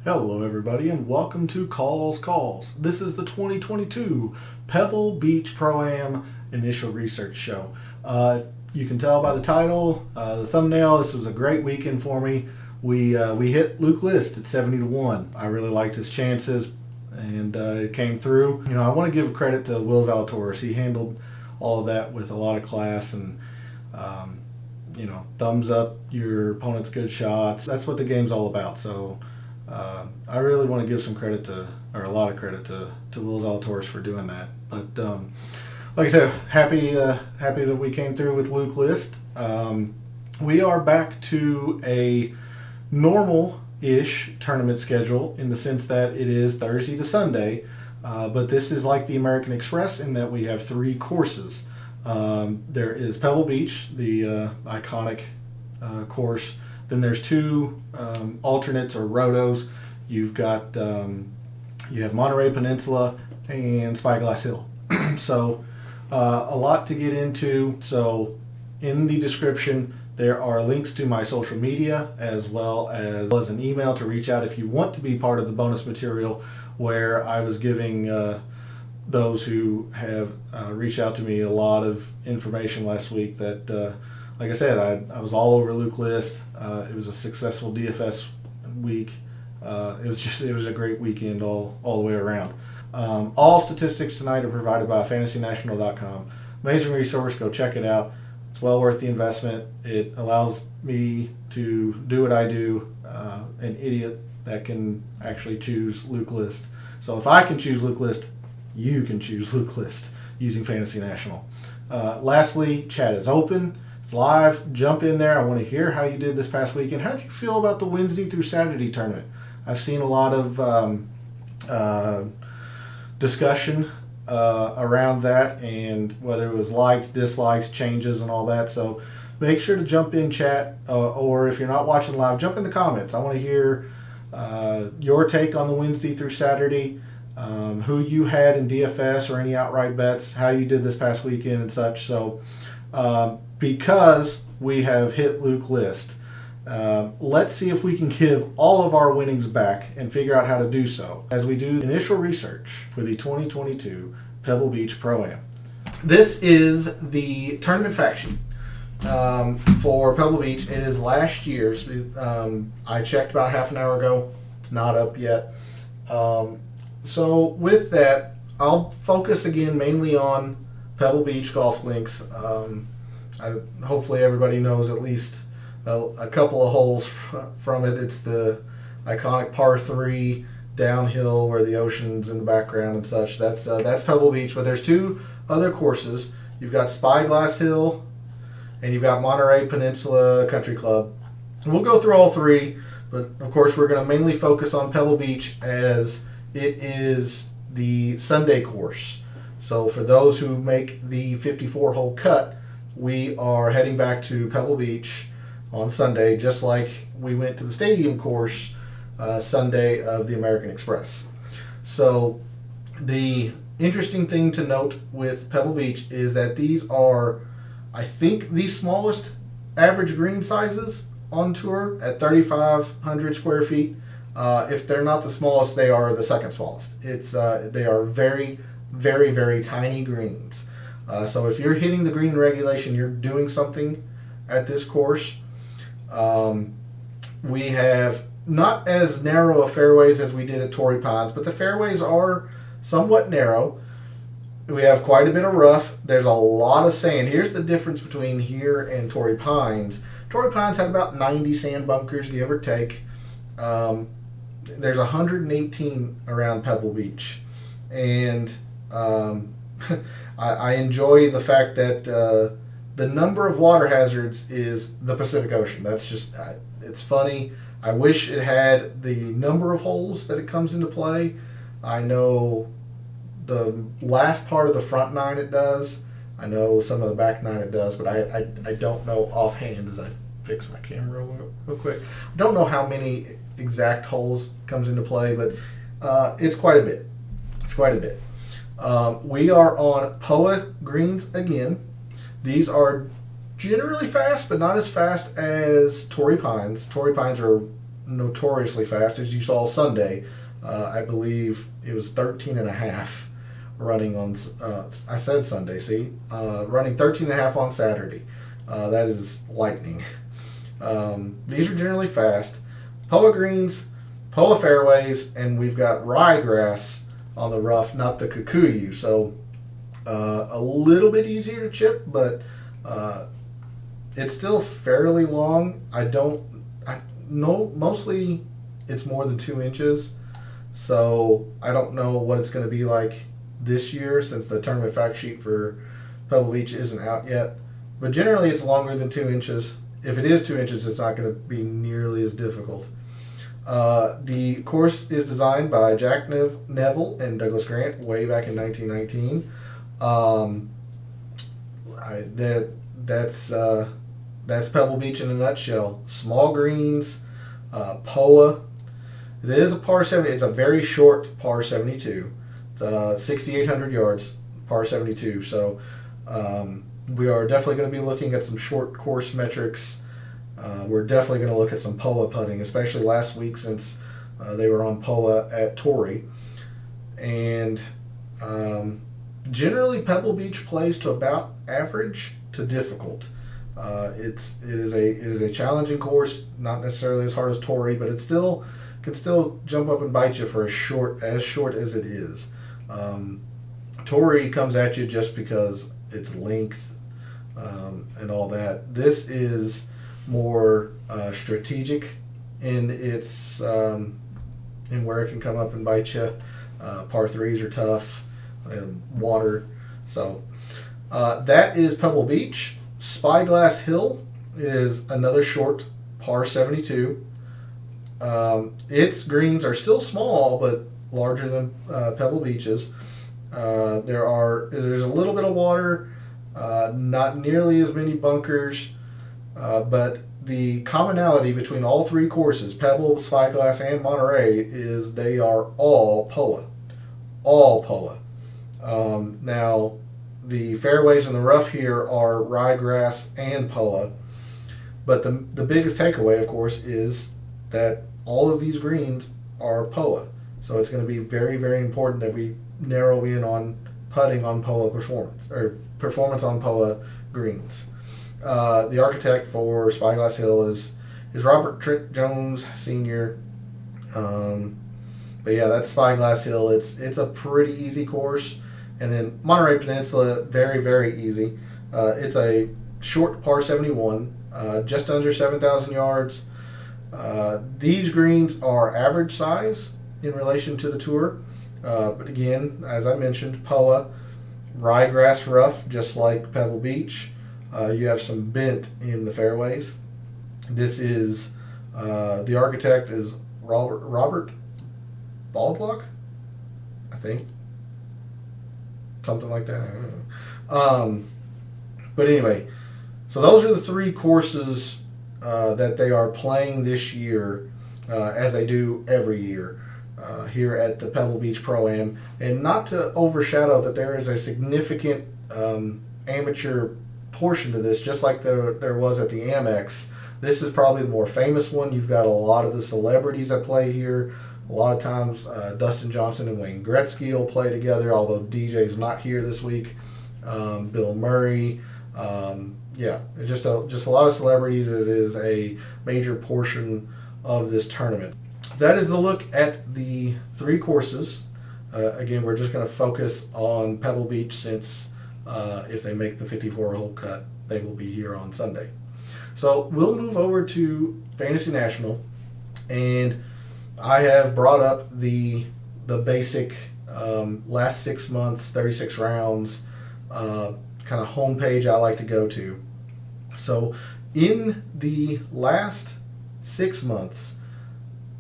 Hello everybody and welcome to Calls. This is the 2022 Pebble Beach Pro-Am Initial Research Show. You can tell by the title, the thumbnail, this was a great weekend for me. We hit Luke List at 70-1. I really liked his chances and it came through. I want to give credit to Will Zalatoris. He handled all of that with a lot of class and thumbs up your opponent's good shots. That's what the game's all about. So I really want to give some credit a lot of credit to Will Zalatoris for doing that. But like I said, happy that we came through with Luke List. We are back to a normal-ish tournament schedule in the sense that it is Thursday to Sunday, but this is like the American Express in that we have 3 courses. There is Pebble Beach, the iconic course. Then there's 2 alternates or rotos. You have Monterey Peninsula and Spyglass Hill. So a lot to get into. So in the description there are links to my social media as well as an email to reach out if you want to be part of the bonus material, where I was giving those who have reached out to me a lot of information last week that like I said, I was all over Luke List. It was a successful DFS week. It was a great weekend all the way around. All statistics tonight are provided by FantasyNational.com. Amazing resource. Go check it out. It's well worth the investment. It allows me to do what I do. An idiot that can actually choose Luke List. So if I can choose Luke List, you can choose Luke List using Fantasy National. Lastly, chat is open. It's live. Jump in there. I want to hear how you did this past weekend. How did you feel about the Wednesday through Saturday tournament? I've seen a lot of discussion around that and whether it was liked, disliked, changes, and all that. So make sure to jump in chat, or if you're not watching live, jump in the comments. I want to hear your take on the Wednesday through Saturday, who you had in DFS or any outright bets, how you did this past weekend and such. So because we have hit Luke List, let's see if we can give all of our winnings back and figure out how to do so as we do initial research for the 2022 Pebble Beach Pro-Am. This is the tournament fact sheet for Pebble Beach. It is last year's. I checked about half an hour ago. It's not up yet. So with that, I'll focus again mainly on Pebble Beach golf links. Hopefully everybody knows at least a couple of holes from it. It's the iconic par 3 downhill where the ocean's in the background and such. That's Pebble Beach. But there's 2 other courses. You've got Spyglass Hill and you've got Monterey Peninsula Country Club. And we'll go through all 3, but of course we're going to mainly focus on Pebble Beach as it is the Sunday course. So for those who make the 54-hole cut, we are heading back to Pebble Beach on Sunday, just like we went to the stadium course Sunday of the American Express. So the interesting thing to note with Pebble Beach is that these are, I think, the smallest average green sizes on tour at 3,500 square feet. If they're not the smallest, they are the second smallest. They are very, very, very tiny greens. So if you're hitting the green regulation, you're doing something at this course. We have not as narrow a fairways as we did at Torrey Pines, but the fairways are somewhat narrow. We have quite a bit of rough. There's a lot of sand. Here's the difference between here and Torrey Pines. Torrey Pines had about 90 sand bunkers, give or take. There's 118 around Pebble Beach. And I enjoy the fact that the number of water hazards is the Pacific Ocean. That's just, it's funny. I wish it had the number of holes that it comes into play. I know the last part of the front 9 it does. I know some of the back 9 it does, but I don't know offhand as I fix my camera real quick. I don't know how many exact holes comes into play, but it's quite a bit. It's quite a bit. We are on POA greens again. These are generally fast, but not as fast as Torrey Pines. Torrey Pines are notoriously fast. As you saw Sunday, I believe it was 13 and a half running on, I said Sunday, see? Running 13 and a half on Saturday. That is lightning. These are generally fast. POA greens, POA fairways, and we've got ryegrass on the rough, not the kikuyu. So a little bit easier to chip, but it's still fairly long. Mostly it's more than 2 inches. So I don't know what it's going to be like this year since the tournament fact sheet for Pebble Beach isn't out yet. But generally it's longer than 2 inches. If it is 2 inches, it's not going to be nearly as difficult. The course is designed by Jack Neville and Douglas Grant way back in 1919. That's Pebble Beach in a nutshell. Small greens, POA. It is a par 70. It's a very short par 72. It's 6,800 yards, par 72. So we are definitely going to be looking at some short course metrics. We're definitely going to look at some POA putting, especially last week since they were on POA at Torrey. And generally, Pebble Beach plays to about average to difficult. It is a challenging course, not necessarily as hard as Torrey, but it can still jump up and bite you for as short as it is. Torrey comes at you just because its length and all that. This is more strategic in its in where it can come up and bite you. Par threes are tough, water. So that is Pebble Beach. Spyglass Hill is another short par 72. Its greens are still small, but larger than Pebble Beach's. There's a little bit of water, not nearly as many bunkers, but the commonality between all three courses, Pebble, Spyglass, and Monterey, is they are all POA. All POA. Now, the fairways in the rough here are ryegrass and POA, but the biggest takeaway, of course, is that all of these greens are POA. So it's going to be very, very important that we narrow in on putting on POA performance, or performance on POA greens. The architect for Spyglass Hill is Robert Trent Jones Sr. But yeah, that's Spyglass Hill. It's a pretty easy course. And then Monterey Peninsula, very, very easy. It's a short par 71, just under 7,000 yards. These greens are average size in relation to the tour. But again, as I mentioned, POA, ryegrass rough, just like Pebble Beach. You have some bent in the fairways. This is, the architect is Robert Baldlock, I think. Something like that. I don't know. But anyway, so those are the three courses that they are playing this year, as they do every year here at the Pebble Beach Pro-Am. And not to overshadow that there is a significant amateur portion to this, just like there was at the Amex. This is probably the more famous one. You've got a lot of the celebrities that play here. A lot of times, Dustin Johnson and Wayne Gretzky will play together, although DJ's not here this week. Bill Murray. It's just a lot of celebrities. It is a major portion of this tournament. That is the look at the three courses. Again, we're just going to focus on Pebble Beach since if they make the 54-hole cut, they will be here on Sunday. So we'll move over to Fantasy National, and I have brought up the basic last 6 months, 36 rounds kind of homepage I like to go to. So in the last 6 months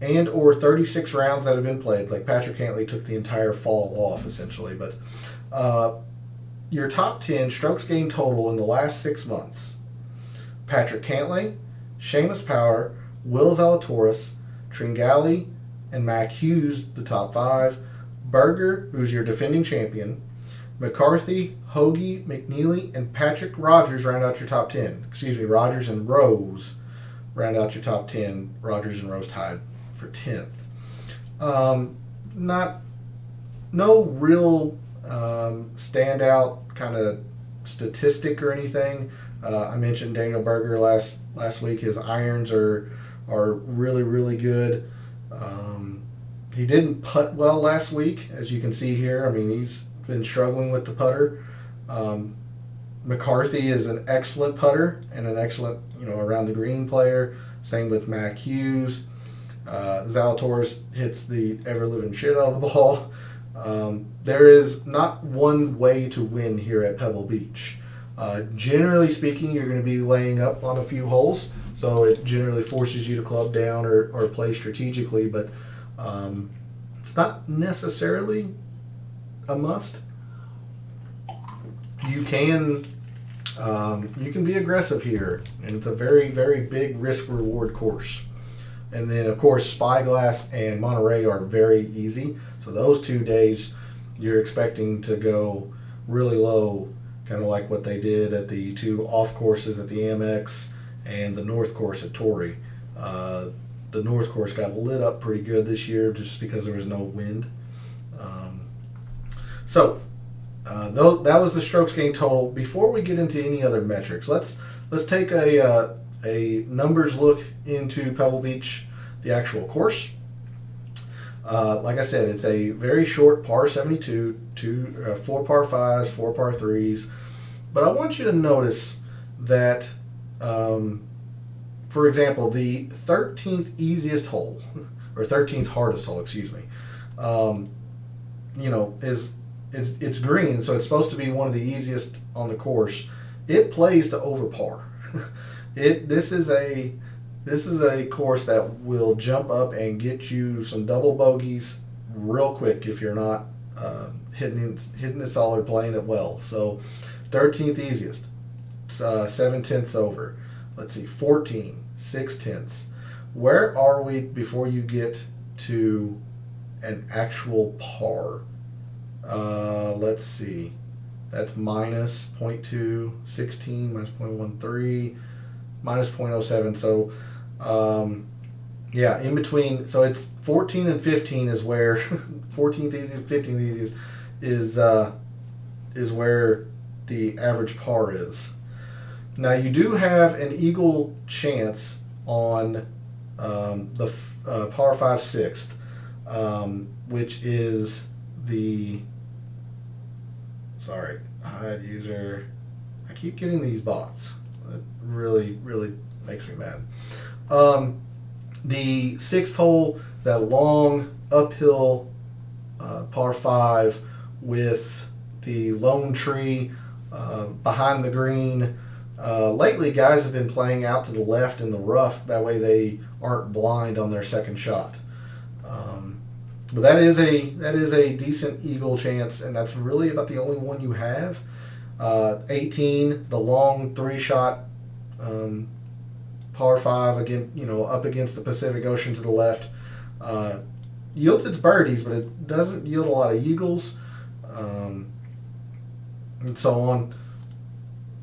and or 36 rounds that have been played, like Patrick Cantley took the entire fall off essentially, but your top 10 strokes gained total in the last 6 months: Patrick Cantley, Seamus Power, Will Zalatoris, Tringali, and Mac Hughes, the top 5. Berger, who's your defending champion. McCarthy, Hoagie, McNeely, and Patrick Rogers round out your top 10. Rogers and Rose round out your top 10. Rogers and Rose tied for 10th. No real standout kind of statistic or anything. I mentioned Daniel Berger last week. His irons are really, really good. He didn't putt well last week, as you can see here. I mean, he's been struggling with the putter. McCarthy is an excellent putter and an excellent, around the green player. Same with Mac Hughes. Zalatoris hits the ever-living shit out of the ball. There is not one way to win here at Pebble Beach. Generally speaking, you're going to be laying up on a few holes, so it generally forces you to club down or play strategically, but it's not necessarily a must. You can be aggressive here, and it's a very, very big risk-reward course. And then, of course, Spyglass and Monterey are very easy. So those 2 days, you're expecting to go really low, kind of like what they did at the 2 off courses at the Amex and the North Course at Torrey. The North Course got lit up pretty good this year just because there was no wind. That was the strokes gained total. Before we get into any other metrics, let's take a numbers look into Pebble Beach, the actual course. Like I said, it's a very short par 72, 4 par 5s, 4 par 3s. But I want you to notice that, for example, the 13th easiest hole, or 13th hardest hole, excuse me, it's green, so it's supposed to be one of the easiest on the course. It plays to over par. This is a course that will jump up and get you some double bogeys real quick if you're not hitting it solid, playing it well. So 13th easiest, 7/10 over. Let's see, 14, 6/10. Where are we before you get to an actual par? Let's see. That's minus 0.2, 16, minus 0.13, minus 0.07. So, in between. So it's 14 and 15 is where 14th easiest, 15th easiest is where the average par is. Now you do have an eagle chance on the par 5 6th, which is the hide user. I keep getting these bots. It really, really makes me mad. The 6th hole, that long uphill par 5 with the lone tree behind the green. Lately, guys have been playing out to the left in the rough. That way they aren't blind on their second shot. But that is a decent eagle chance, and that's really about the only one you have. 18, the long 3-shot par 5 again, up against the Pacific Ocean to the left. Yields its birdies, but it doesn't yield a lot of eagles, and so on.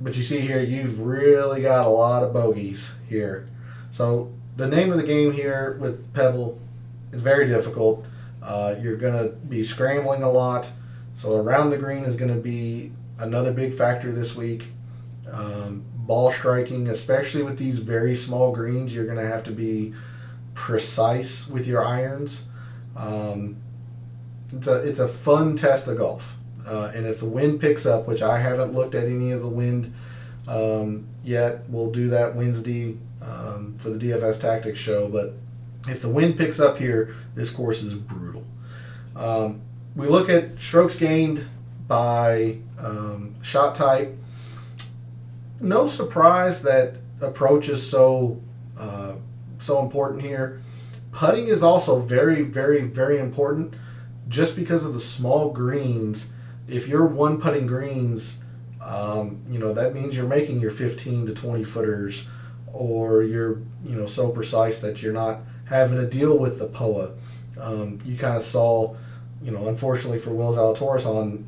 But you see here, you've really got a lot of bogeys here. So the name of the game here with Pebble is very difficult. You're going to be scrambling a lot. So around the green is going to be another big factor this week. Ball striking, especially with these very small greens, you're going to have to be precise with your irons. It's a fun test of golf. And if the wind picks up, which I haven't looked at any of the wind yet, we'll do that Wednesday for the DFS Tactics show. But if the wind picks up here, this course is brutal. We look at strokes gained by shot type. No surprise that approach is so important here. Putting is also very, very, very important just because of the small greens. If you're one putting greens, that means you're making your 15 to 20 footers, or you're, so precise that you're not having to deal with the POA. You kind of saw, unfortunately for Will Zalatoris on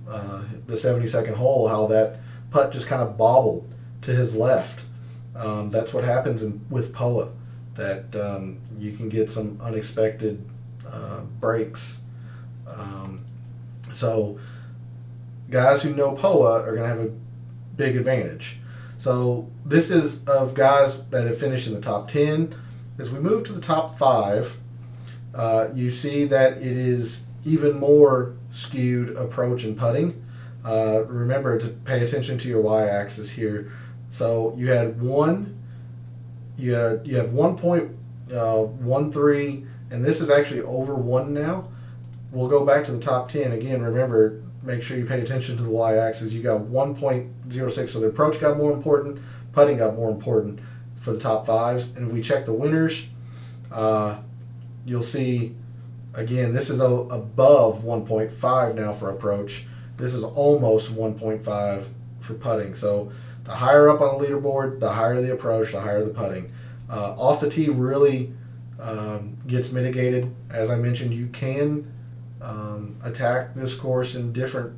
the 72nd hole, how that putt just kind of bobbled to his left. That's what happens with POA. that you can get some unexpected breaks. So guys who know POA are going to have a big advantage. So this is of guys that have finished in the top 10. As we move to the top 5, you see that it is even more skewed approach and putting. Remember to pay attention to your y-axis here. So you have 1.13, and this is actually over 1 now. We'll go back to the top 10 again. Remember, make sure you pay attention to the y-axis. You got 1.06, so the approach got more important, putting got more important for the top 5s. And if we check the winners, you'll see again this is above 1.5 now for approach. This is almost 1.5 for putting. So the higher up on the leaderboard, the higher the approach, the higher the putting. Off the tee really gets mitigated. As I mentioned, you can attack this course in different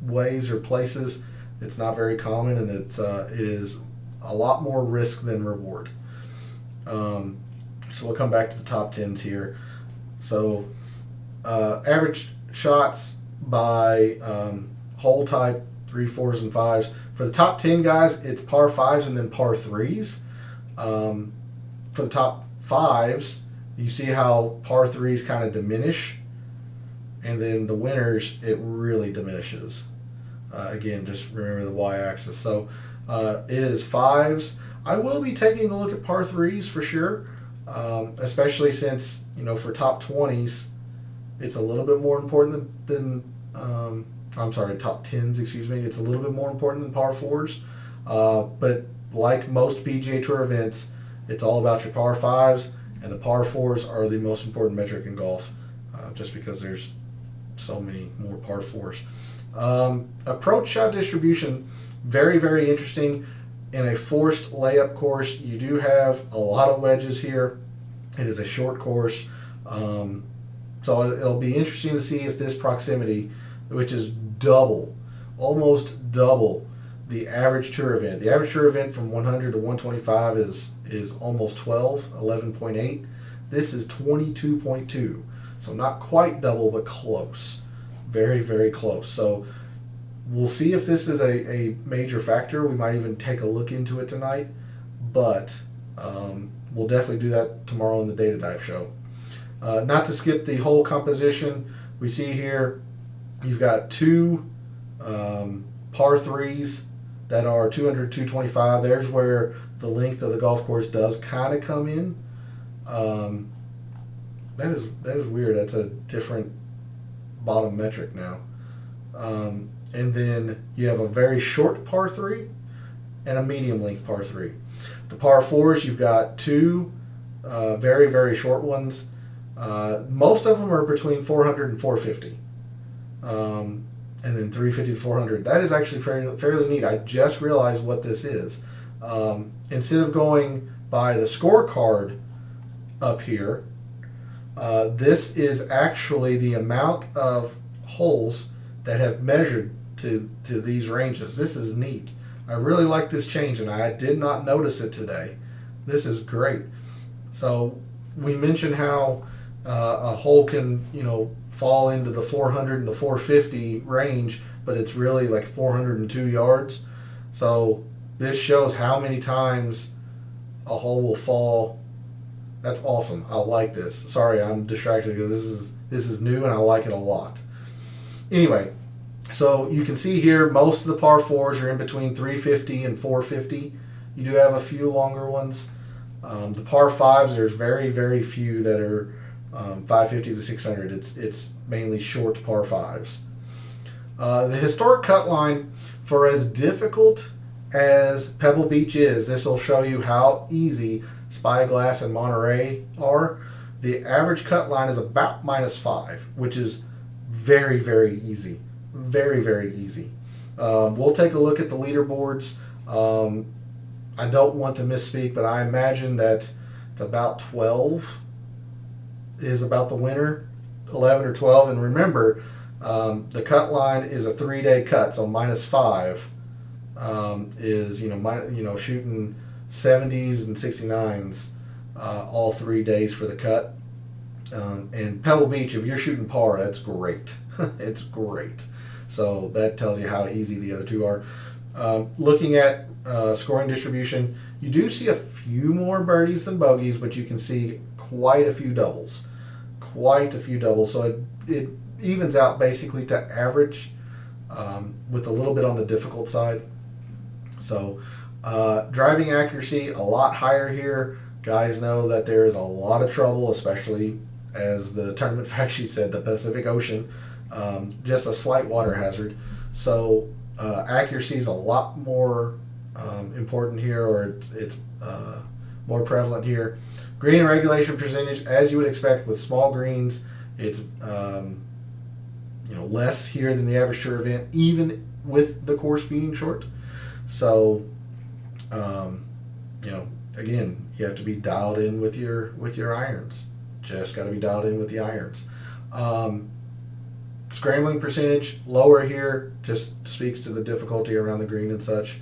ways or places. It's not very common, and it is a lot more risk than reward. So we'll come back to the top 10s here. So average shots by hole type, 3, 4s, and 5s. For the top 10 guys, it's par 5s and then par 3s. For the top 5s, you see how par 3s kind of diminish, and then the winners, it really diminishes. Again, just remember the y-axis. So it is 5s. I will be taking a look at par 3s for sure, especially since, for top 20s, it's a little bit more important than top 10s, excuse me. It's a little bit more important than par 4s. But like most PGA Tour events, it's all about your par 5s, and the par 4s are the most important metric in golf, just because there's so many more par 4s. Approach shot distribution, very, very interesting. In a forced layup course, you do have a lot of wedges here. It is a short course. So it'll be interesting to see if this proximity, which is almost double the average tour event. The average tour event from 100 to 125 is almost 11.8. This is 22.2. So not quite double, but close. Very, very close. So we'll see if this is a major factor. We might even take a look into it tonight, but we'll definitely do that tomorrow in the Data Dive show. Not to skip the whole composition, we see here you've got 2 par 3s that are 200, 225. There's where the length of the golf course does kind of come in. That is weird. That's a different bottom metric now. And then you have a very short par 3 and a medium length par 3. The par 4s, you've got 2 very, very short ones. Most of them are between 400 and 450. And then 350 to 400. That is actually fairly neat. I just realized what this is. Instead of going by the scorecard up here, this is actually the amount of holes that have measured to these ranges. This is neat. I really like this change, and I did not notice it today. This is great. So we mentioned how a hole can, fall into the 400 and the 450 range, but it's really like 402 yards. So this shows how many times a hole will fall. That's awesome. I like this. Sorry, I'm distracted because this is new and I like it a lot. Anyway, so you can see here most of the par 4s are in between 350 and 450. You do have a few longer ones. The par 5s, there's very, very few that are 550 to 600. It's mainly short par 5s. The historic cut line, for as difficult as Pebble Beach is, this will show you how easy Spyglass and Monterey are. The average cut line is about -5, which is very, very easy. Very, very easy. We'll take a look at the leaderboards. I don't want to misspeak, but I imagine that it's about 12 is about the winner, 11 or 12. And remember, the cut line is a 3-day cut, so -5 is shooting 70s and 69s all 3 days for the cut. And Pebble Beach, if you're shooting par, that's great. It's great. So that tells you how easy the other two are. Looking at scoring distribution, you do see a few more birdies than bogeys, but you can see quite a few doubles. So it evens out basically to average, with a little bit on the difficult side. So driving accuracy, a lot higher here. Guys know that there is a lot of trouble, especially as the tournament fact sheet said, the Pacific Ocean, just a slight water hazard. So accuracy is a lot more important here, or it's more prevalent here. Green regulation percentage, as you would expect with small greens, it's less here than the average tour event, even with the course being short. So again, you have to be dialed in with your irons. Just got to be dialed in with the irons. Scrambling percentage lower here, just speaks to the difficulty around the green and such.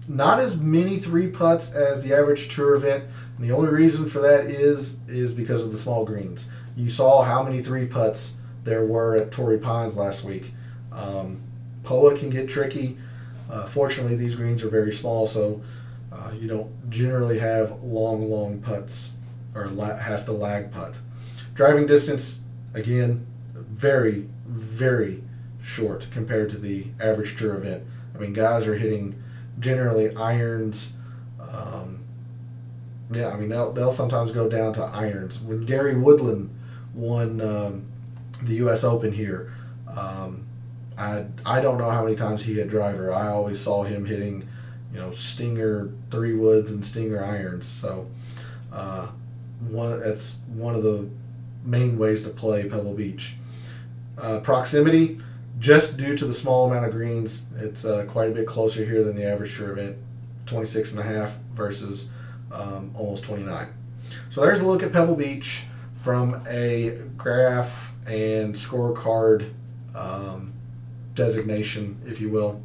Not as many 3-putts as the average tour event, and the only reason for that is because of the small greens. You saw how many 3-putts there were at Torrey Pines last week. POA can get tricky. Fortunately, these greens are very small, so you don't generally have long putts or have to lag putt. Driving distance, again, very, very short compared to the average tour event. I mean, guys are hitting generally irons. They'll sometimes go down to irons. When Gary Woodland won the U.S. Open here, I don't know how many times he hit driver. I always saw him hitting, stinger 3 woods and stinger irons. So that's one of the main ways to play Pebble Beach. Proximity, just due to the small amount of greens, it's quite a bit closer here than the average tour event, 26.5 versus almost 29. So there's a look at Pebble Beach from a graph and scorecard designation, if you will.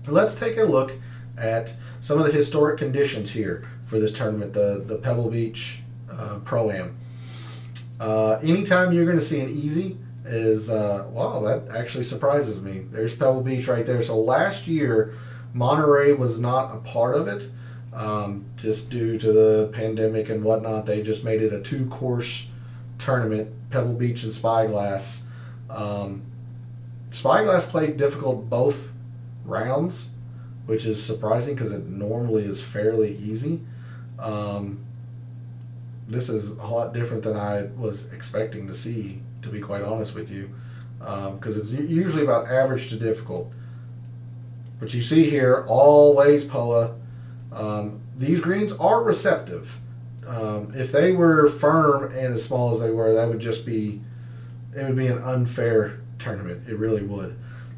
Let's take a look at some of the historic conditions here for this tournament, the Pebble Beach Pro-Am. Anytime you're going to see an easy is, wow, that actually surprises me. There's Pebble Beach right there. So last year, Monterey was not a part of it, just due to the pandemic and whatnot. They just made it a 2-course tournament, Pebble Beach and Spyglass. Spyglass played difficult both rounds, which is surprising because it normally is fairly easy. This is a lot different than I was expecting to see, to be quite honest with you, because it's usually about average to difficult. But you see here, always POA. These greens are receptive. If they were firm and as small as they were, it would be an unfair tournament. It really would.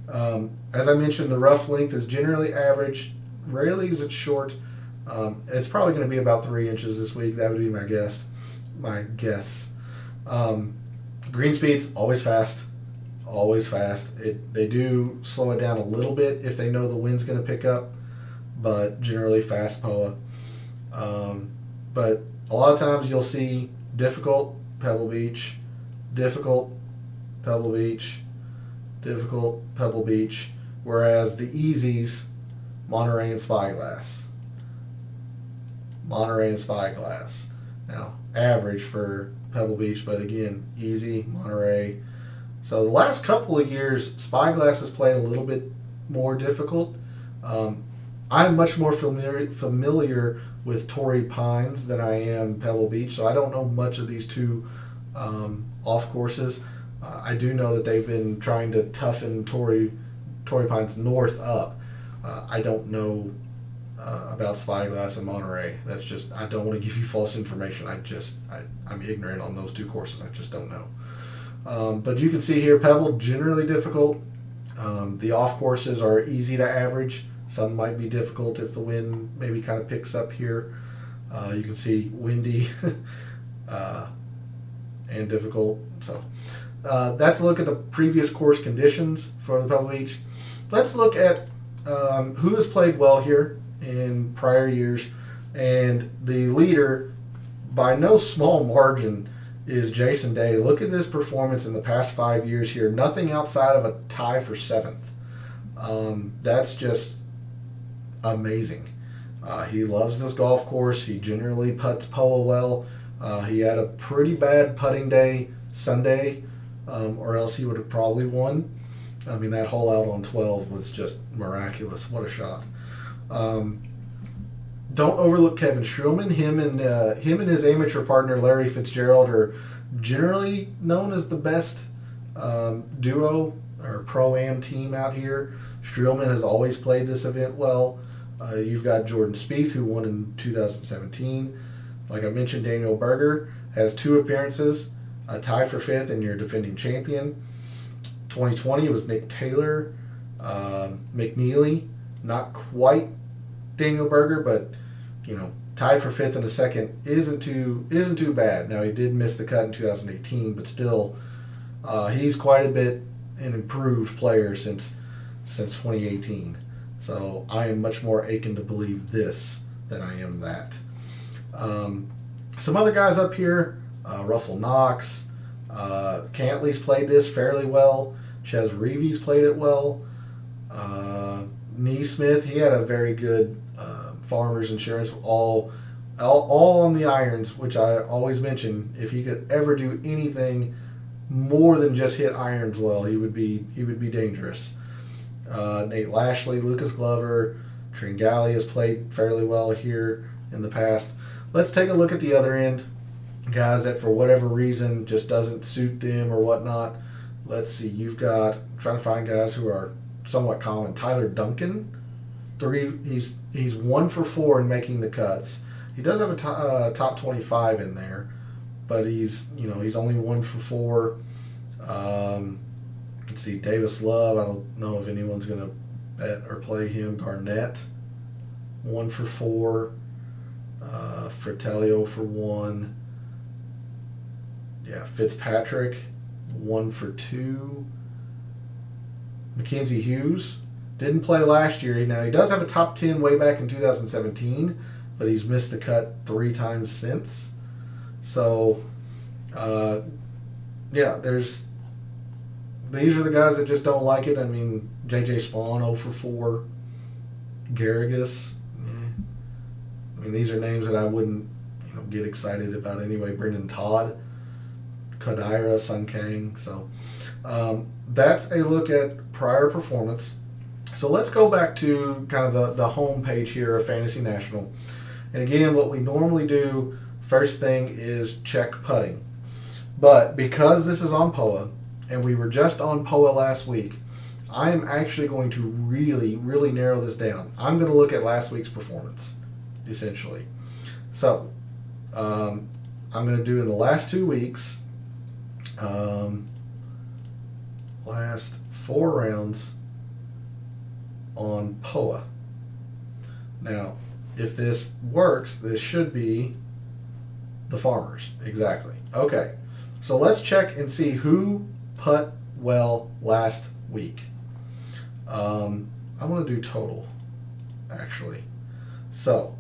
As I mentioned, the rough length is generally average. Rarely is it short. It's probably going to be about 3 inches this week. That would be my guess. Green speed's always fast. They do slow it down a little bit if they know the wind's going to pick up, but generally fast POA. But a lot of times you'll see difficult Pebble Beach, difficult Pebble Beach, difficult Pebble Beach, whereas the easies, Monterey and Spyglass. Now, average for Pebble Beach, but again, easy, Monterey. So the last couple of years, Spyglass has played a little bit more difficult. I'm much more familiar with Torrey Pines than I am Pebble Beach, so I don't know much of these two off courses. I do know that they've been trying to toughen Torrey Pines north up. I don't know about Spyglass and Monterey. That's just, I don't want to give you false information. I'm ignorant on those two courses. I just don't know. But you can see here, Pebble, generally difficult. The off courses are easy to average. Some might be difficult if the wind maybe kind of picks up here. You can see windy and difficult. So that's a look at the previous course conditions for the Pebble Beach. Let's look at who has played well here in prior years. And the leader by no small margin is Jason Day. Look at this performance in the past 5 years here. Nothing outside of a tie for 7th. That's just amazing. He loves this golf course. He generally putts POA well. He had a pretty bad putting day Sunday, or else he would have probably won. I mean, that hole out on 12 was just miraculous. What a shot. Don't overlook Kevin Streelman. Him and his amateur partner Larry Fitzgerald are generally known as the best duo or pro-am team out here. Streelman has always played this event well. You've got Jordan Spieth, who won in 2017. Like I mentioned, Daniel Berger has 2 appearances, a tie for 5th, and your defending champion. 2020 was Nick Taylor, McNeely, not quite Daniel Berger, but tied for 5th and a 2nd isn't too bad. Now he did miss the cut in 2018, but still, he's quite a bit an improved player since 2018. So I am much more aching to believe this than I am that. Some other guys up here, Russell Knox, Cantley's played this fairly well. Ches Reeves played it well. Neesmith, he had a very good Farmers Insurance, all on the irons, which I always mention. If he could ever do anything more than just hit irons well, he would be dangerous. Nate Lashley, Lucas Glover, Tringali has played fairly well here in the past. Let's take a look at the other end. Guys that for whatever reason just doesn't suit them or whatnot. Let's see, you've got, I'm trying to find guys who are somewhat common. Tyler Duncan, he's 1 for 4 in making the cuts. He does have a top 25 in there, but he's only 1 for 4. Let's see, Davis Love, I don't know if anyone's going to bet or play him. Garnett, 1 for 4. Fratello for 1. Yeah, Fitzpatrick, 1 for 2. Mackenzie Hughes didn't play last year. Now, he does have a top 10 way back in 2017, but he's missed the cut 3 times since. So, these are the guys that just don't like it. I mean, J.J. Spawn, 0 for 4. Garrigus, I mean, these are names that I wouldn't get excited about anyway. Brendan Todd, Kodaira, Sun Kang. So that's a look at prior performance. So let's go back to kind of the home page here of Fantasy National. And again, what we normally do first thing is check putting. But because this is on POA, and we were just on POA last week, I am actually going to really, really narrow this down. I'm going to look at last week's performance, essentially. So, I'm going to do in the last 2 weeks, last 4 rounds on POA. Now, if this works, this should be the Farmers. Exactly. Okay. So let's check and see who putt well last week. I'm going to do total, actually. So,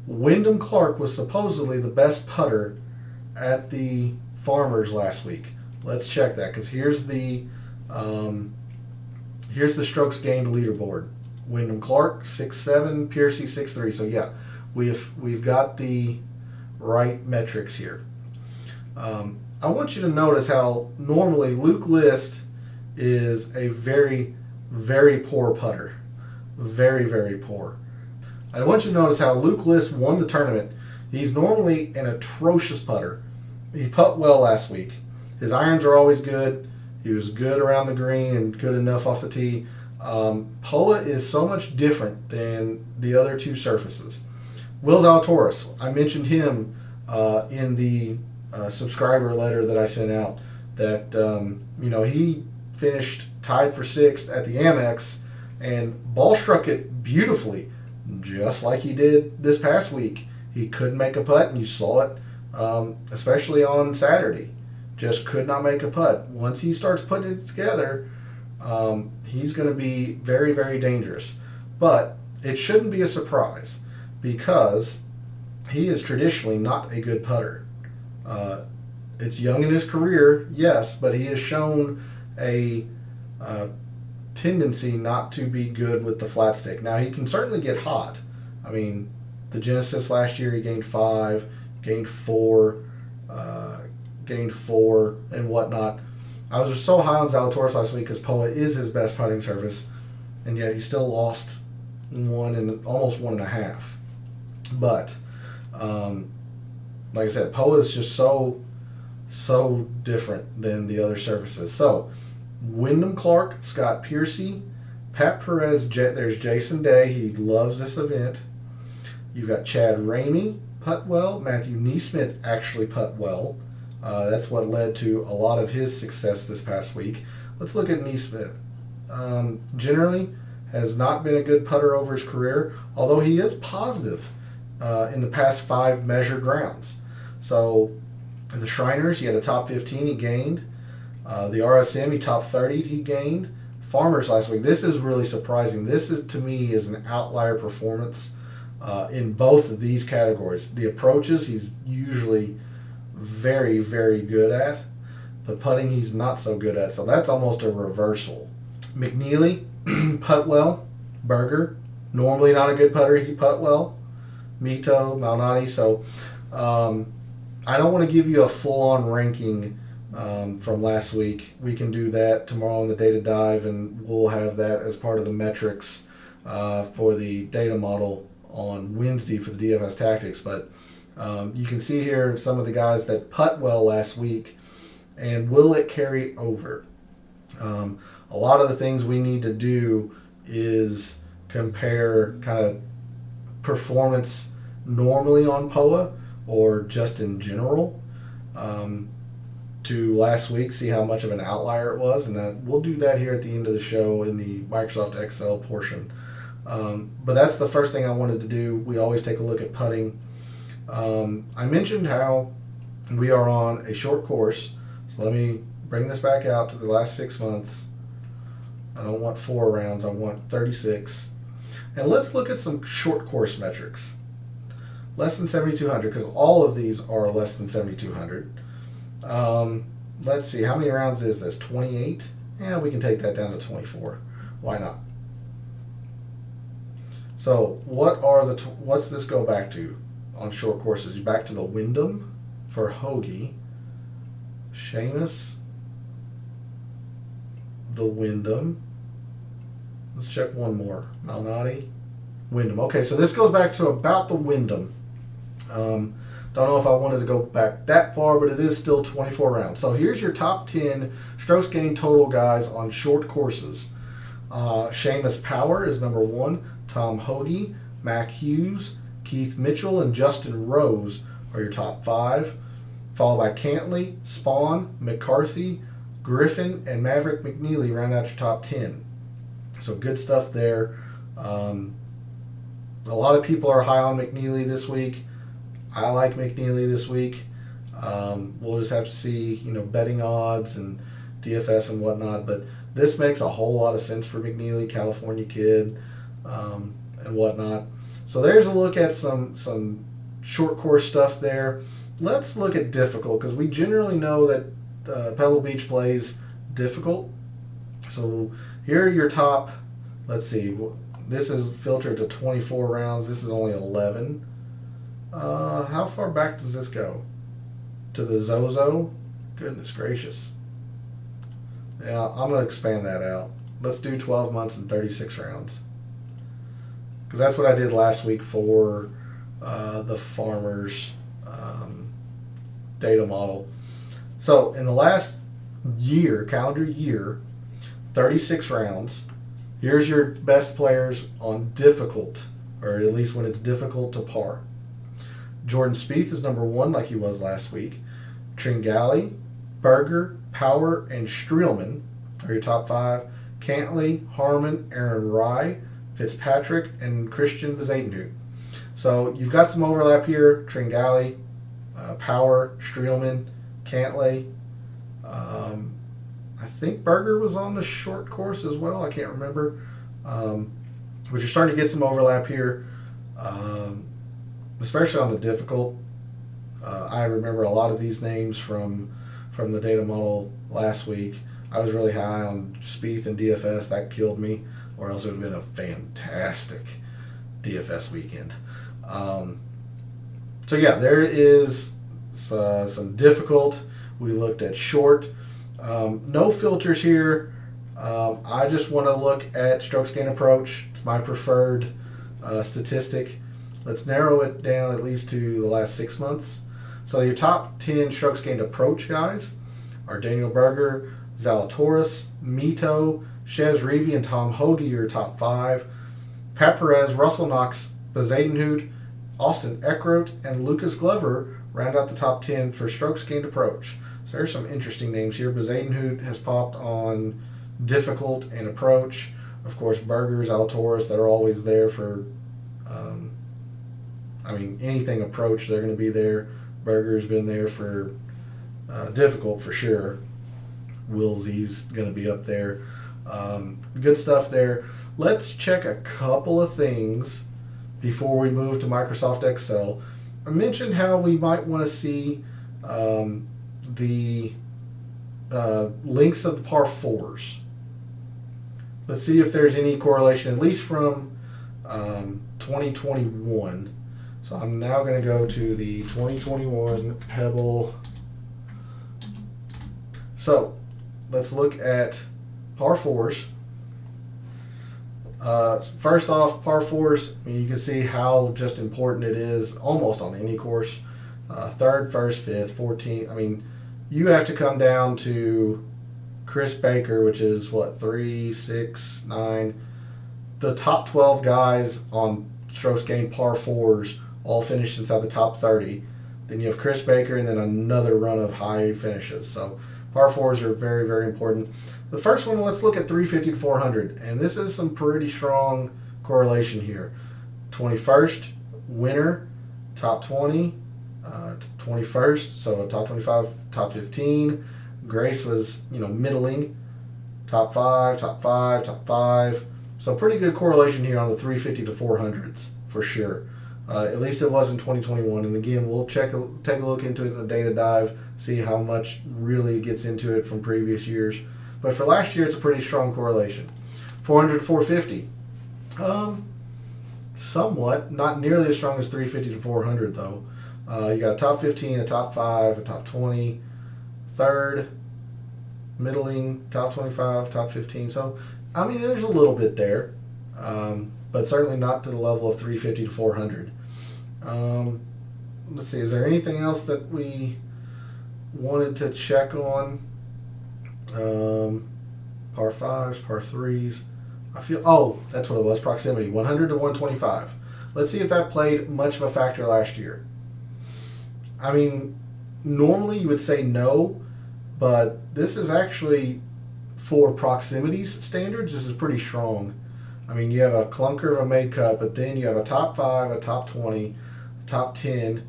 Wyndham Clark was supposedly the best putter at the Farmers last week. Let's check that, because here's the strokes gained leaderboard. Wyndham Clark 6.7, Piercy 6.3. So yeah, we've got the right metrics here. I want you to notice how normally Luke List is a very, very poor putter. Very, very poor. I want you to notice how Luke List won the tournament. He's normally an atrocious putter. He putted well last week. His irons are always good. He was good around the green and good enough off the tee. POA is so much different than the other 2 surfaces. Will Zalatoris, I mentioned him in the subscriber letter that I sent out, that he finished tied for 6th at the Amex and ball struck it beautifully, just like he did this past week. He couldn't make a putt, and you saw it, especially on Saturday. Just could not make a putt. Once he starts putting it together, he's going to be very, very dangerous. But it shouldn't be a surprise, because he is traditionally not a good putter. It's young in his career, yes, but he has shown a tendency not to be good with the flat stick. Now, he can certainly get hot. I mean, the Genesis last year, he gained 5, gained 4, and whatnot. I was just so high on Zalatoris last week because POA is his best putting surface, and yet he still lost 1 and almost 1.5. But, like I said, POA is just so different than the other surfaces. So, Wyndham Clark, Scott Piercy, Pat Perez, there's Jason Day. He loves this event. You've got Chad Ramey, putt well. Matthew Neesmith actually putt well. That's what led to a lot of his success this past week. Let's look at Neesmith. Generally, has not been a good putter over his career, although he is positive in the past 5 measured rounds. So, the Shriners, he had a top 15, he gained. The RSM, he top 30, he gained. Farmers last week, this is really surprising. This is, to me, is an outlier performance in both of these categories. The approaches, he's usually very, very good at. The putting, he's not so good at. So that's almost a reversal. McNeely, putt well. Berger, normally not a good putter, he putt well. Mito, Malnati. So I don't want to give you a full-on ranking from last week. We can do that tomorrow on the data dive, and we'll have that as part of the metrics for the data model on Wednesday for the DFS Tactics. But you can see here some of the guys that putt well last week, and will it carry over? A lot of the things we need to do is compare kind of performance normally on POA or just in general to last week, see how much of an outlier it was, and we'll do that here at the end of the show in the Microsoft Excel portion. But that's the first thing I wanted to do. We always take a look at putting. I mentioned how we are on a short course, so let me bring this back out to the last 6 months. I don't want 4 rounds, I want 36. And let's look at some short course metrics. Less than 7,200, because all of these are less than 7,200. Let's see, how many rounds is this? 28? Yeah, we can take that down to 24. Why not? So, what's this go back to on short courses? You back to the Wyndham for Hoagie, Seamus, the Wyndham. Let's check one more. Malnati, Wyndham. Okay, so this goes back to about the Wyndham. Don't know if I wanted to go back that far, but it is still 24 rounds. So here's your top 10 strokes gained total guys on short courses. Seamus Power is number 1. Tom Hoagie, Mac Hughes, Keith Mitchell, and Justin Rose are your top 5. Followed by Cantley, Spawn, McCarthy, Griffin, and Maverick McNeely round out your top 10. So good stuff there. A lot of people are high on McNeely this week. I like McNeely this week. We'll just have to see, betting odds and DFS and whatnot. But this makes a whole lot of sense for McNeely, California kid, and whatnot. So there's a look at some short course stuff there. Let's look at difficult, because we generally know that Pebble Beach plays difficult. So here are your top, let's see, this is filtered to 24 rounds. This is only 11. How far back does this go? To the Zozo? Goodness gracious. Yeah, I'm going to expand that out. Let's do 12 months and 36 rounds. Because that's what I did last week for the Farmers data model. So in the last year, calendar year, 36 rounds. Here's your best players on difficult, or at least when it's difficult to par. Jordan Spieth is number 1, like he was last week. Tringali, Berger, Power, and Streelman are your top 5. Cantley, Harmon, Aaron Rye, Fitzpatrick, and Christian Bezadenhut. So you've got some overlap here. Tringali, Power, Streelman, Cantley. I think Berger was on the short course as well. I can't remember. But you're starting to get some overlap here. especially on the difficult. I remember a lot of these names from the data model last week. I was really high on Spieth and DFS. That killed me, or else it would have been a fantastic DFS weekend. So yeah, there is some difficult. We looked at short. No filters here. I just want to look at strokes gained approach. It's my preferred statistic. Let's narrow it down at least to the last 6 months. So your top 10 strokes gained approach guys are Daniel Berger, Zalatoris, Mito, Shez Reavie, and Tom Hoge, your top 5. Pat Perez, Russell Knox, Bezadenhout, Austin Eckroat, and Lucas Glover round out the top 10 for strokes gained approach. So there's some interesting names here. Bezadenhout has popped on difficult and approach. Of course, Berger, Zalatoris, they're always there for, anything approach, they're going to be there. Berger's been there for difficult for sure. Willsy's going to be up there. Good stuff there. Let's check a couple of things before we move to Microsoft Excel. I mentioned how we might want to see the lengths of the par 4s. Let's see if there's any correlation, at least from 2021. So I'm now going to go to the 2021 Pebble. So let's look at par 4s. First off, par 4s, you can see how just important it is almost on any course. Third, first, fifth, 14th. You have to come down to Chris Baker, which is 3, 6, 9. The top 12 guys on strokes gained par 4s all finished inside the top 30. Then you have Chris Baker and then another run of high finishes. So par 4s are very, very important. The first one, let's look at 350 to 400. And this is some pretty strong correlation here. 21st, winner, top 20, 21st, so top 25, top 15. Grace was, middling, top 5, top 5, top 5. So pretty good correlation here on the 350 to 400s for sure. At least it was in 2021. And again, we'll take a look into it in the data dive, see how much really gets into it from previous years. But for last year, it's a pretty strong correlation. 400 to 450. Somewhat, not nearly as strong as 350 to 400 though. You got a top 15, a top 5, a top 20, third, middling, top 25, top 15. So, there's a little bit there, but certainly not to the level of 350 to 400. Let's see, is there anything else that we wanted to check on? Par 5s, par 3s. That's what it was, proximity, 100 to 125. Let's see if that played much of a factor last year. Normally you would say no, but this is actually, for proximities standards, this is pretty strong. You have a clunker of a made cut, but then you have a top 5, a top 20, a top 10,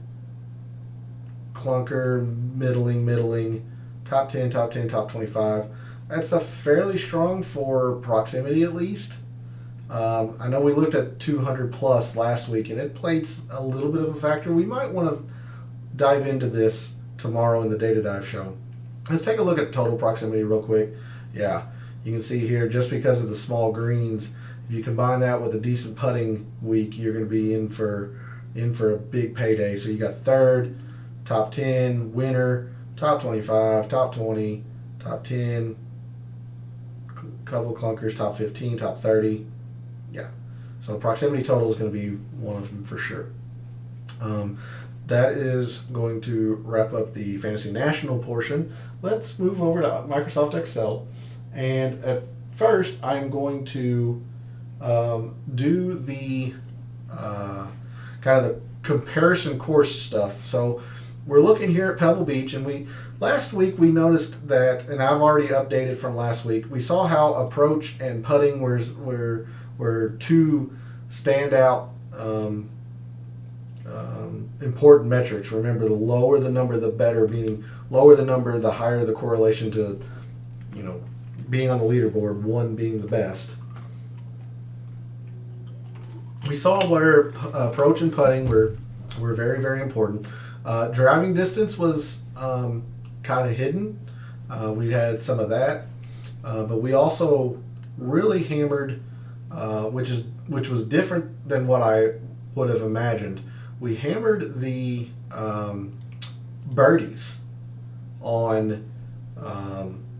clunker, middling, top 10, top 10, top 25. That's a fairly strong for proximity at least. I know we looked at 200 plus last week, and it played a little bit of a factor. We might want to dive into this tomorrow in the data dive show. Let's take a look at total proximity real quick. Yeah, you can see here, just because of the small greens, if you combine that with a decent putting week, you're going to be in for a big payday. So you got third, top 10, winner, top 25, top 20, top 10, couple clunkers, top 15, top 30. Yeah, so proximity total is going to be one of them for sure. That is going to wrap up the Fantasy National portion. Let's move over to Microsoft Excel. And at first, I'm going to do the kind of the comparison course stuff. So we're looking here at Pebble Beach, and last week we noticed that, and I've already updated from last week, we saw how approach and putting were two standout important metrics. Remember, the lower the number, the better, meaning lower the number, the higher the correlation to, being on the leaderboard, one being the best. We saw where approach and putting were were very, very important. Driving distance was kind of hidden. We had some of that, but we also really hammered, which was different than what I would have imagined. We hammered the birdies on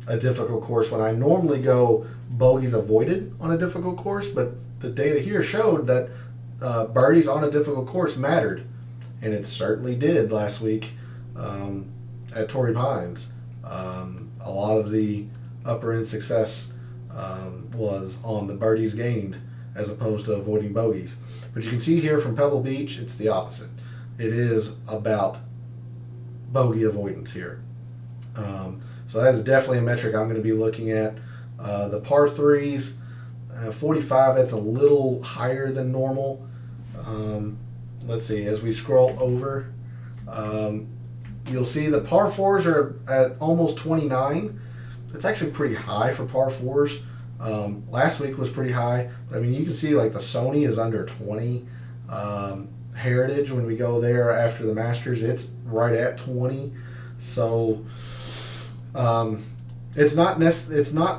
a difficult course when I normally go bogeys avoided on a difficult course, but the data here showed that birdies on a difficult course mattered, and it certainly did last week at Torrey Pines. A lot of the upper end success was on the birdies gained as opposed to avoiding bogeys. But you can see here from Pebble Beach, it's the opposite. It is about bogey avoidance here. So that is definitely a metric I'm going to be looking at. The par threes, 45, that's a little higher than normal. Let's see, as we scroll over, you'll see the par fours are at almost 29. It's actually pretty high for par fours. Last week was pretty high. I mean, you can see like the Sony is under 20. Heritage, when we go there after the Masters, it's right at 20. So it's not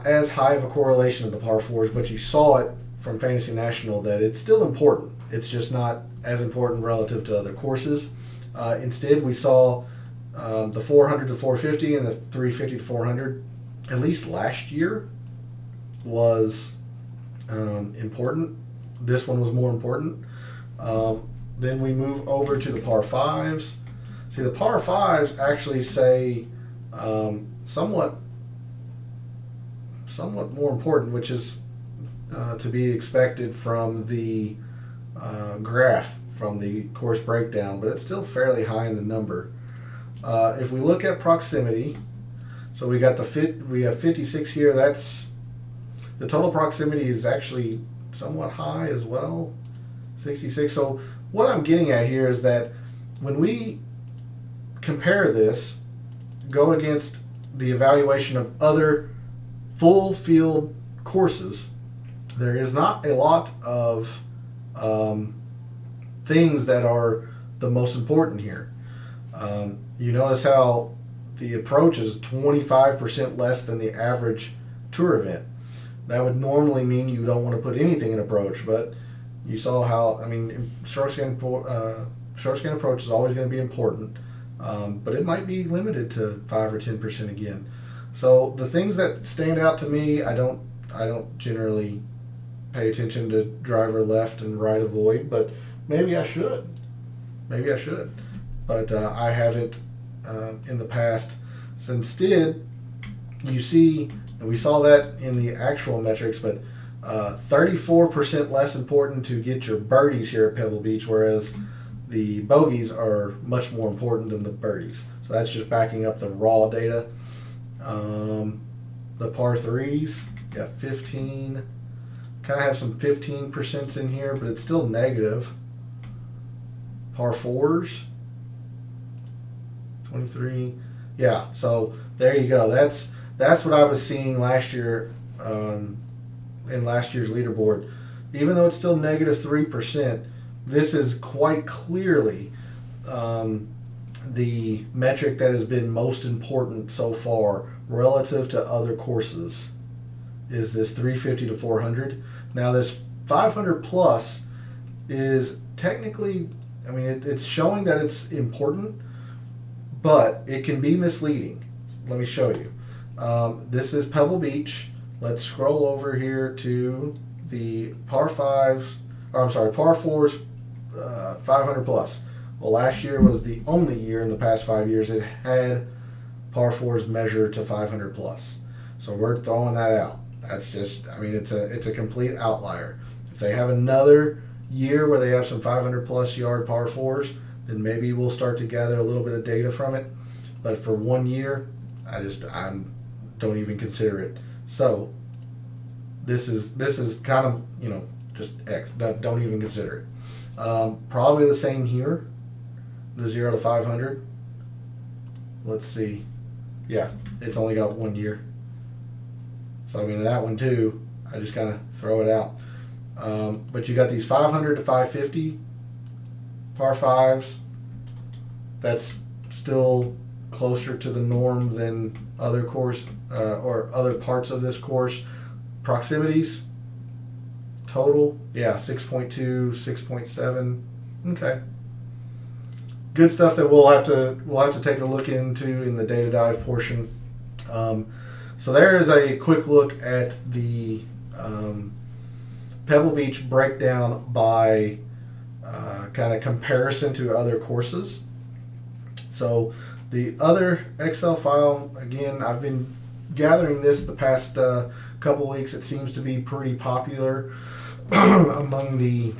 as high of a correlation of the par fours, but you saw it from Fantasy National that it's still important. It's just not as important relative to other courses. Instead, we saw the 400 to 450 and the 350 to 400, at least last year, was important. This one was more important. Then we move over to the par fives. See, the par fives actually say somewhat more important, which is to be expected from the graph from the course breakdown, but it's still fairly high in the number. If we look at proximity, so we got we have 56 here. That's the total proximity is actually somewhat high as well, 66. So what I'm getting at here is that when we compare this, go against the evaluation of other full field courses, there is not a lot of things that are the most important here. You notice how the approach is 25% less than the average tour event. That would normally mean you don't want to put anything in approach, but you saw how, I mean, short scan approach is always going to be important, but it might be limited to 5 or 10% again. So the things that stand out to me, I don't generally pay attention to driver left and right avoid, but maybe I should. But I haven't in the past. So instead, you see, and we saw that in the actual metrics, but 34% less important to get your birdies here at Pebble Beach, whereas the bogeys are much more important than the birdies. So that's just backing up the raw data. The par threes, got 15. Kind of have some 15% in here, but it's still negative. Par fours, 23. Yeah, so there you go. That's what I was seeing last year in last year's leaderboard. Even though it's still negative 3%, this is quite clearly the metric that has been most important so far relative to other courses is this 350 to 400. Now this 500 plus is technically, I mean, it's showing that it's important, but it can be misleading. Let me show you. This is Pebble Beach. Let's scroll over here to the par fours, 500 plus. Well, last year was the only year in the past 5 years it had par fours measured to 500 plus. So we're throwing that out. That's just, I mean, it's a complete outlier. If they have another year where they have some 500 plus yard par fours, then maybe we'll start to gather a little bit of data from it. But for 1 year, I don't even consider it. So this is kind of, just X. Don't even consider it. Probably the same here, the 0 to 500. Let's see. Yeah, it's only got 1 year. So I mean, that one too, I just kind of throw it out. But you got these 500 to 550 par fives, That's still closer to the norm than other course or other parts of this course. Proximities total, yeah, 6.2, 6.7. Okay, good stuff that we'll have to take a look into in the data dive portion. So there is a quick look at the Pebble Beach breakdown by kind of comparison to other courses. So the other Excel file, again, I've been gathering this the past couple weeks. It seems to be pretty popular among the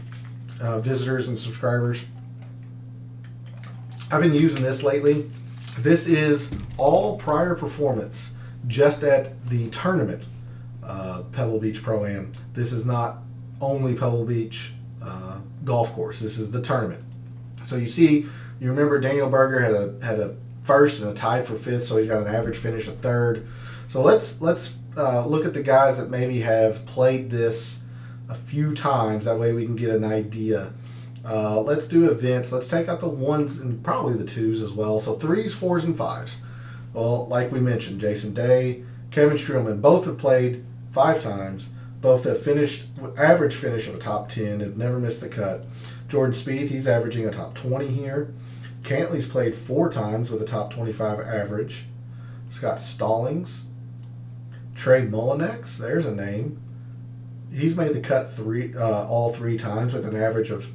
visitors and subscribers. I've been using this lately. This is all prior performance just at the tournament, Pebble Beach Pro-Am. This is not only Pebble Beach golf course. This is the tournament. So you remember Daniel Berger had a first and a tied for fifth, so he's got an average finish of third. So let's look at the guys that maybe have played this a few times. That way we can get an idea. Let's do events. Let's take out the ones and probably the twos as well. So 3s, 4s, and 5s. Well, like we mentioned, Jason Day, Kevin Streelman, both have played 5 times. Both have finished average finish of a top 10, have never missed the cut. Jordan Spieth, he's averaging a top 20 here. Cantley's played 4 times with a top 25 average. Scott Stallings, Trey Mullinax, there's a name. He's made the cut all 3 times with an average of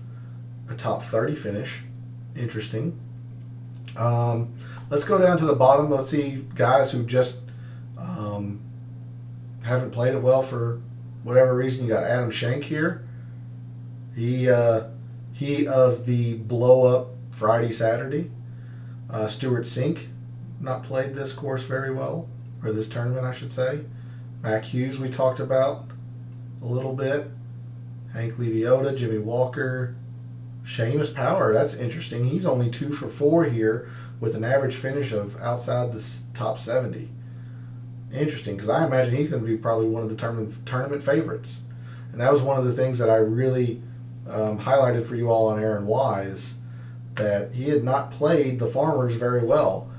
a top 30 finish. Interesting. Let's go down to the bottom. Let's see guys who just haven't played it well for whatever reason. You got Adam Shank here. He of the blow up Friday, Saturday. Stuart Sink, not played this course very well, or this tournament, I should say. Mac Hughes, we talked about a little bit. Hank Leviota, Jimmy Walker, Seamus Power. That's interesting. He's only 2 for 4 here with an average finish of outside the top 70. Interesting, because I imagine he's going to be probably one of the tournament favorites. And that was one of the things that I really highlighted for you all on Aaron Wise, that he had not played the Farmers very well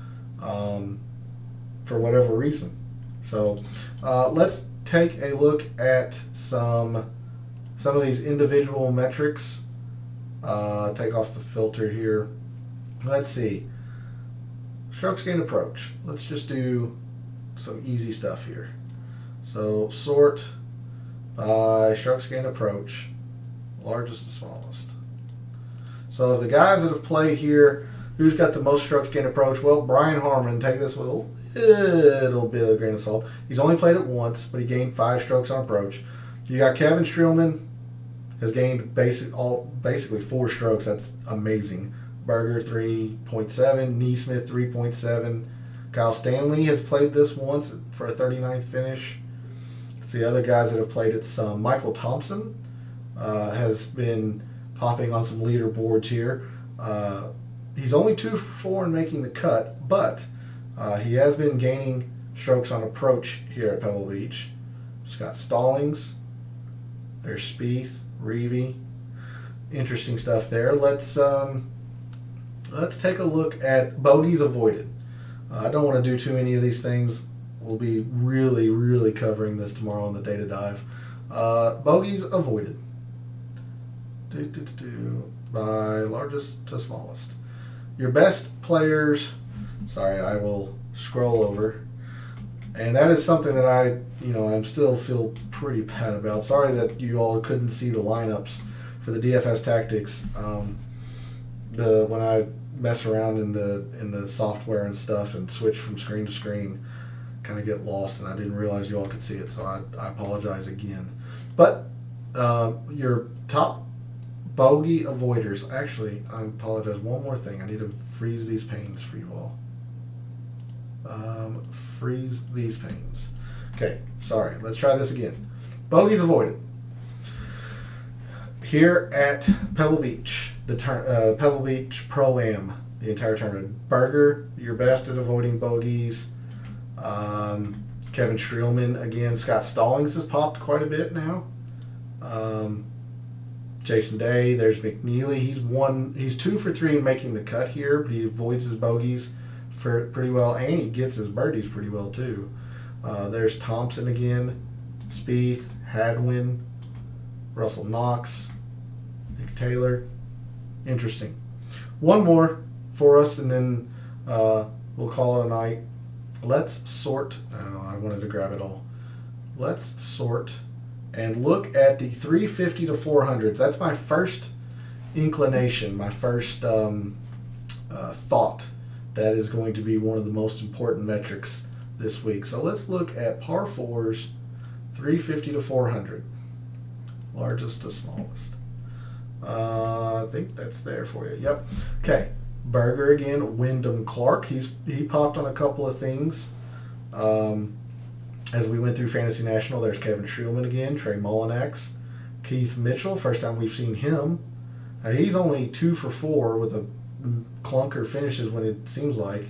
for whatever reason. So let's take a look at some of these individual metrics. Take off the filter here. Let's see. Strokes gained approach. Let's just do some easy stuff here. So sort by strokes gained approach, largest to smallest. So the guys that have played here, who's got the most strokes gained approach? Well, Brian Harmon, take this with a little bit of a grain of salt. He's only played it once, but he gained 5 strokes on approach. You got Kevin Streelman, has gained basically 4 strokes. That's amazing. Berger 3.7, Neesmith 3.7. Kyle Stanley has played this once for a 39th finish. It's the other guys that have played it some. Michael Thompson has been popping on some leaderboards here. He's only 2 for 4 in making the cut, but he has been gaining strokes on approach here at Pebble Beach. Scott Stallings, there's Spieth, Reevy. Interesting stuff there. Let's take a look at bogeys avoided. I don't want to do too many of these things. We'll be really, really covering this tomorrow in the data dive. Bogeys avoided. By largest to smallest. Your best players. Sorry, I will scroll over. And that is something that I still feel pretty bad about. Sorry that you all couldn't see the lineups for the DFS Tactics. When I mess around in the software and stuff and switch from screen to screen, kind of get lost, and I didn't realize you all could see it, so I apologize again. But your top bogey avoiders. Actually, I apologize. One more thing. I need to freeze these panes for you all. Freeze these panes. Okay, sorry. Let's try this again. Bogeys avoided. Here at Pebble Beach, the Pebble Beach Pro-Am, the entire tournament. Berger, your best at avoiding bogeys. Kevin Streelman, again. Scott Stallings has popped quite a bit now. Jason Day. There's McNeely. He's 2 for 3 in making the cut here, but he avoids his bogeys for pretty well, and he gets his birdies pretty well too. There's Thompson again, Spieth, Hadwin, Russell Knox, Nick Taylor. Interesting. One more for us, and then we'll call it a night. Let's sort. I wanted to grab it all. Let's sort and look at the 350 to 400s. That's my first inclination, my first thought. That is going to be one of the most important metrics this week. So let's look at par 4s, 350 to 400. Largest to smallest. I think that's there for you. Yep. Okay. Berger again. Wyndham Clark. He popped on a couple of things. As we went through Fantasy National, there's Kevin Shulman again, Trey Mullinax, Keith Mitchell. First time we've seen him. He's only 2 for 4 with a clunker finishes when it seems like.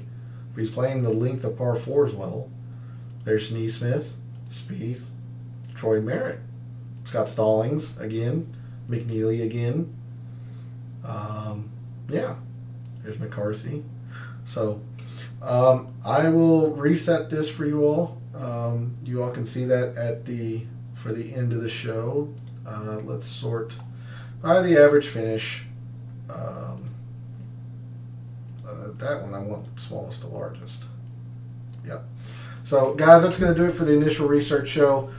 But he's playing the length of par 4s well. There's Neesmith, Spieth, Troy Merritt, Scott Stallings again, McNeely again. Yeah, there's McCarthy. So I will reset this for you all. You all can see that for the end of the show. Let's sort by the average finish. That one I want smallest to largest. Yep. So guys, that's going to do it for the initial research show.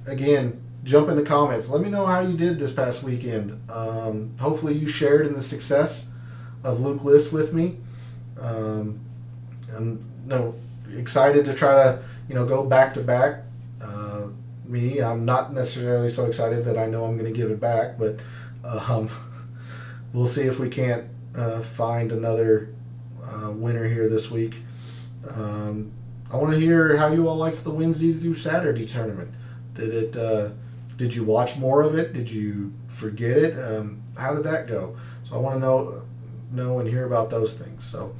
Again, jump in the comments. Let me know how you did this past weekend. Hopefully you shared in the success of Luke List with me. I'm excited to try to go back to back. I'm not necessarily so excited that I know I'm going to give it back, but we'll see if we can't find another winner here this week. I want to hear how you all liked the Wednesday through Saturday tournament. Did you watch more of it? Did you forget it? How did that go? So I want to know and hear about those things. So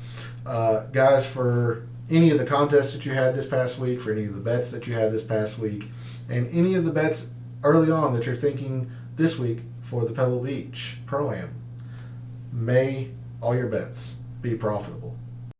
guys, for any of the contests that you had this past week, for any of the bets that you had this past week, and any of the bets early on that you're thinking this week for the Pebble Beach Pro-Am, may all your bets be profitable.